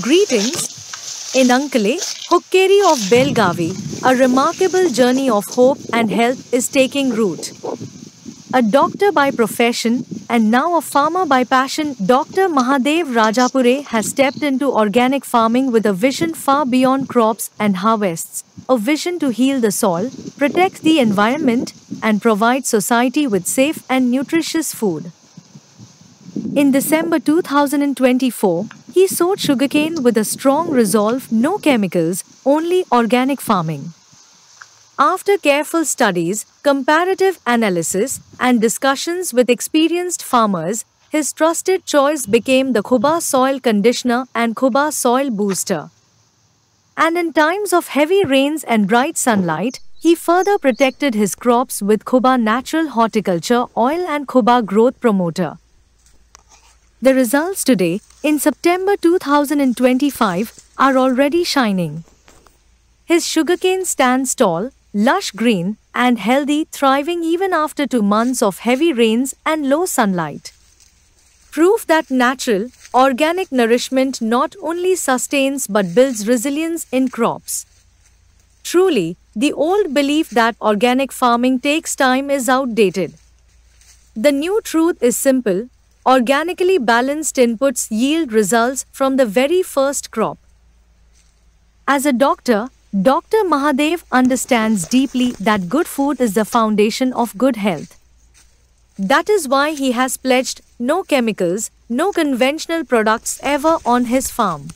Greetings. In Ankale, Hukkeri of Belgavi, a remarkable journey of hope and health is taking root. A doctor by profession and now a farmer by passion, Dr. Mahadev Rajapure has stepped into organic farming with a vision far beyond crops and harvests, a vision to heal the soil, protect the environment, and provide society with safe and nutritious food. In December 2024, he sowed sugarcane with a strong resolve: no chemicals, only organic farming. After careful studies, comparative analysis, and discussions with experienced farmers, his trusted choice became the Kuba Soil Conditioner and Kuba Soil Booster. And in times of heavy rains and bright sunlight, he further protected his crops with Kuba Natural Horticulture Oil and Kuba Growth Promoter. The results today, in September 2025, are already shining. His sugarcane stands tall, lush green, and healthy, thriving even after 2 months of heavy rains and low sunlight. Proof that natural, organic nourishment not only sustains but builds resilience in crops. Truly, the old belief that organic farming takes time is outdated. The new truth is simple: organically balanced inputs yield results from the very first crop. As a doctor, Dr. Mahadev understands deeply that good food is the foundation of good health. That is why he has pledged no chemicals, no conventional products ever on his farm.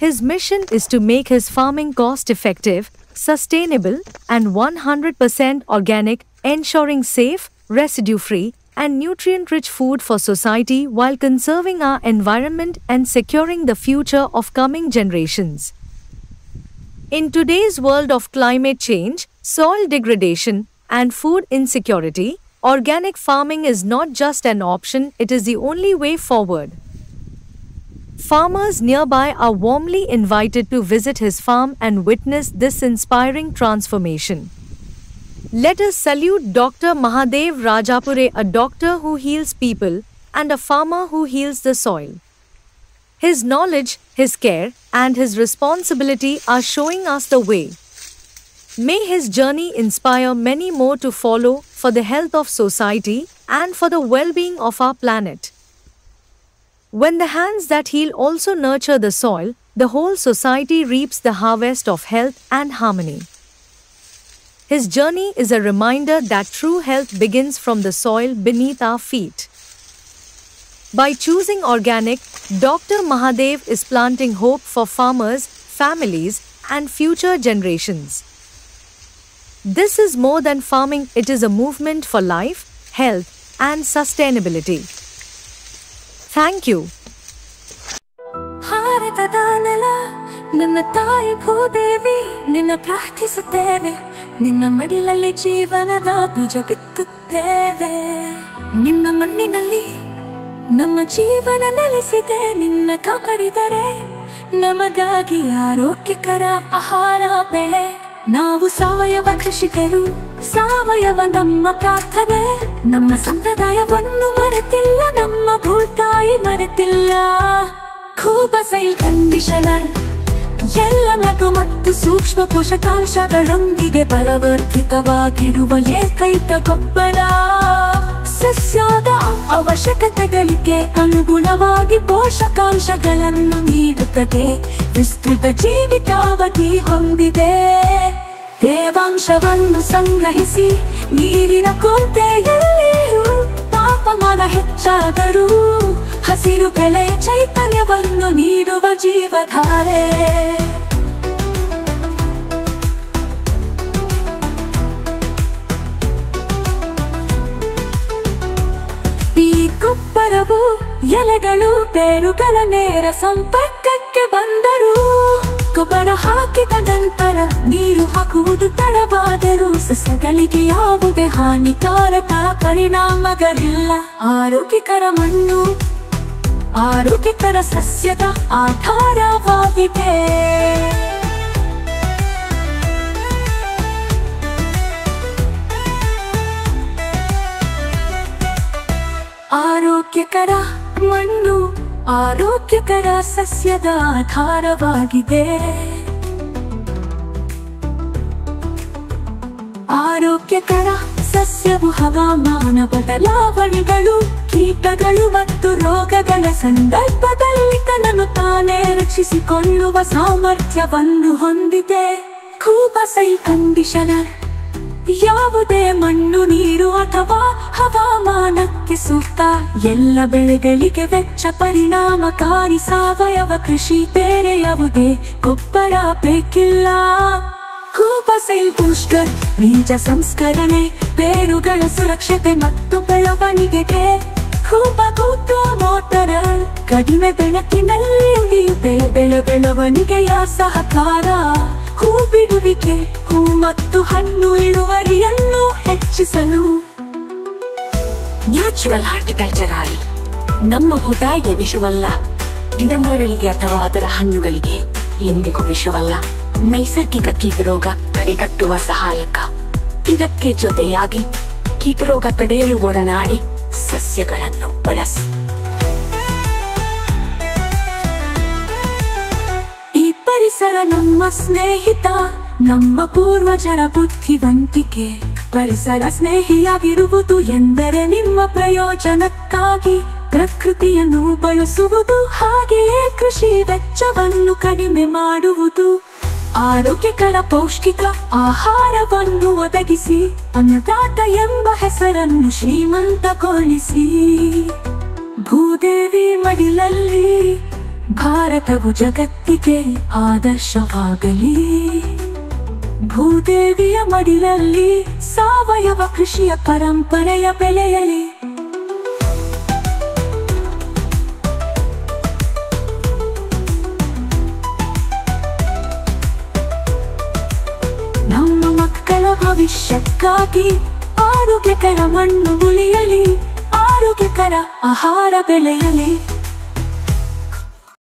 His mission is to make his farming cost-effective, sustainable, and 100% organic, ensuring safe, residue-free, and nutrient-rich food for society while conserving our environment and securing the future of coming generations. In today's world of climate change, soil degradation, and food insecurity, organic farming is not just an option, it is the only way forward. Farmers nearby are warmly invited to visit his farm and witness this inspiring transformation. Let us salute Dr. Mahadev Rajapure, a doctor who heals people and a farmer who heals the soil. His knowledge, his care, and his responsibility are showing us the way. May his journey inspire many more to follow for the health of society and for the well-being of our planet. When the hands that heal also nurture the soil, the whole society reaps the harvest of health and harmony. His journey is a reminder that true health begins from the soil beneath our feet. By choosing organic, Dr. Mahadev is planting hope for farmers, families, and future generations. This is more than farming, it is a movement for life, health, and sustainability. Thank you. ನನ್ನ ತಾಯಿ ಭೂದೇವಿ ನಿನ್ನ ಪ್ರಾರ್ಥಿಸುತ್ತೇವೆ, ನಿನ್ನ ಮಡಿಲಲ್ಲಿ ಜೀವನದ ಬೀಜ ಬಿತ್ತುತ್ತೇವೆ. ನಿನ್ನ ಮಣ್ಣಿನಲ್ಲಿ ನಮ್ಮ ಜೀವನ ನೆಲೆಸಿದೆ, ನಿನ್ನ ಕಾಪಾಡಿದರೆ ನಮಗಾಗಿ ಆರೋಗ್ಯಕರ ಆಹಾರ ಬೆಳೆ. ನಾವು ಸಾವಯವ ಕೃಷಿಕರು, ಸಾವಯವ ನಮ್ಮ ಪ್ರಾರ್ಥನೆ. ನಮ್ಮ ಸಂಪ್ರದಾಯವನ್ನು ಮರೆತಿಲ್ಲ, ನಮ್ಮ ಭೂತಾಯಿ ಮರೆತಿಲ್ಲ. ಕುಬಾ ಸೋಯಿಲ್ ಕಂಡೀಷನರ್ ಎಲ್ಲ ಲಘು ಮತ್ತು ಸೂಕ್ಷ್ಮ ಪೋಷಕಾಂಶಗಳೊಂದಿಗೆ ಫಲವರ್ಧಿತವಾಗಿರುವ ಏಕೈಕ ಗೊಬ್ಬರ. ಸಸ್ಯದ ಅವಶ್ಯಕತೆಗಳಿಗೆ ಅನುಗುಣವಾಗಿ ಪೋಷಕಾಂಶಗಳನ್ನು ನೀಡುತ್ತದೆ, ವಿಸ್ತೃತ ಜೀವಿತಾವಧಿ ಹೊಂದಿದೆ. ತೇವಾಂಶವನ್ನು ಸಂಗ್ರಹಿಸಿ ನೀರಿನ ಕೊರತೆಯಲ್ಲಿಯೂ ತಾಪಮಾನ ಹೆಚ್ಚಾದರೂ ಹಸಿರು ಬೆಳೆ ಚೈತನ್ಯವನ್ನು ನೀಡುವ ಜೀವಧಾರೆ. ಈ ಗೊಬ್ಬರವು ಎಲೆಗಳು ಬೇರುಗಳ ನೇರ ಸಂಪರ್ಕಕ್ಕೆ ಬಂದರೂ, ಗೊಬ್ಬರ ಹಾಕಿದ ನಂತರ ನೀರು ಹಾಕುವುದು ತಡವಾದರೂ ಸಸ್ಯಗಳಿಗೆ ಯಾವುದೇ ಹಾನಿಕಾರಕ ಪರಿಣಾಮಗಳಿಲ್ಲ. ಆರೋಗ್ಯಕರ ಮಣ್ಣು ಆರೋಗ್ಯಕರ ಸಸ್ಯದ ಆಧಾರವಾಗಿದೆ. ಆರೋಗ್ಯಕರ ಮಣ್ಣು ಆರೋಗ್ಯಕರ ಸಸ್ಯದ ಆಧಾರವಾಗಿದೆ. ಆರೋಗ್ಯಕರ ಸಸ್ಯವು ಹವಾಮಾನ ಬದಲಾವಣೆಗಳು, ಕೀಟಗಳು ಮತ್ತು ರೋಗಗಳ ಸಂದರ್ಭದಲ್ಲಿ ತನ್ನನ್ನು ತಾನೇ ರಕ್ಷಿಸಿಕೊಳ್ಳುವ ಸಾಮರ್ಥ್ಯವನ್ನು ಹೊಂದಿದೆ. ಕೂಪಸೈ ಕಂಡೀಷನರ್ ಯಾವುದೇ ಮಣ್ಣು, ನೀರು ಅಥವಾ ಹವಾಮಾನಕ್ಕೆ ಸೂಕ್ತ ಎಲ್ಲ ಬೆಳೆಗಳಿಗೆ ವೆಚ್ಚ ಪರಿಣಾಮಕಾರಿ ಸಾವಯವ ಕೃಷಿ. ಬೇರೆ ಯಾವುದೇ ಗೊಬ್ಬರ ಬೇಕಿಲ್ಲ. ಕೂಪಸೈಲ್ ಬೂಸ್ಟರ್ ಬೀಜ ಸಂಸ್ಕರಣೆ, ಬೇರುಗಳ ಸುರಕ್ಷತೆ ಮತ್ತು ಬೆಳವಣಿಗೆಗೆ. ಕೂಪಕೂಟ ಮೋಟರ್ ಕಡಿಮೆ ಬೆಳಕಿನಲ್ಲಿ ಉಳಿಯುತ್ತೆ ಬೆಳವಣಿಗೆಯ ಸಹಕಾರ. ಹೂ ಬಿಡುವಿಕೆ, ಹೂ ಮತ್ತು ಹಣ್ಣು ಇಳುವರಿಯನ್ನು ಹೆಚ್ಚಿಸಲು. ನ್ಯಾಚುರಲ್ ಹಾರ್ಟಿಕಲ್ಚರ್ ನಮ್ಮ ಉದಾಯ ವಿಷವಲ್ಲ, ಗಿಡಮರಗಳಿಗೆ ಅಥವಾ ಅದರ ಹಣ್ಣುಗಳಿಗೆ ಎಂದಿಗೂ ವಿಷವಲ್ಲ. ನೈಸರ್ಗಿಕ ಕೀಟರೋಗ ತಡೆಗಟ್ಟುವ ಸಹಾಯಕ. ಇದಕ್ಕೆ ಜೊತೆಯಾಗಿ ಕೀಟರೋಗ ತಡೆಯಲು ಒಡನಾಡಿ ಸಸ್ಯಗಳನ್ನು ಬಳಸಿ. ಈ ಪರಿಸರ ನಮ್ಮ ಸ್ನೇಹಿತ, ನಮ್ಮ ಪೂರ್ವಜರ ಬುದ್ಧಿವಂತಿಕೆ. ಪರಿಸರ ಸ್ನೇಹಿಯಾಗಿರುವುದು ಎಂದರೆ ನಿಮ್ಮ ಪ್ರಯೋಜನಕ್ಕಾಗಿ ಪ್ರಕೃತಿಯನ್ನು ಬಳಸುವುದು, ಹಾಗೆಯೇ ಕೃಷಿ ವೆಚ್ಚವನ್ನು ಕಡಿಮೆ ಮಾಡುವುದು. ಆರೋಗ್ಯಕರ ಪೌಷ್ಟಿಕ ಆಹಾರವನ್ನು ಒದಗಿಸಿ ಅನ್ನದಾತ ಎಂಬ ಹೆಸರನ್ನು ಶ್ರೀಮಂತಗೊಳಿಸಿ. ಭೂದೇವಿ ಮಡಿಲಲ್ಲಿ ಭಾರತವು ಜಗತ್ತಿಗೆ ಆದರ್ಶವಾಗಲಿ. ಭೂದೇವಿಯ ಮಡಿಲಲ್ಲಿ ಸಾವಯವ ಕೃಷಿಯ ಪರಂಪರೆಯ ಬೆಳೆಯಲಿ. ನಮ್ಮ ಮಕ್ಕಳ ಭವಿಷ್ಯಕ್ಕಾಗಿ ಆರೋಗ್ಯಕರ ಮಣ್ಣು ಉಳಿಯಲಿ, ಆರೋಗ್ಯಕರ ಆಹಾರ ಬೆಳೆಯಲಿ.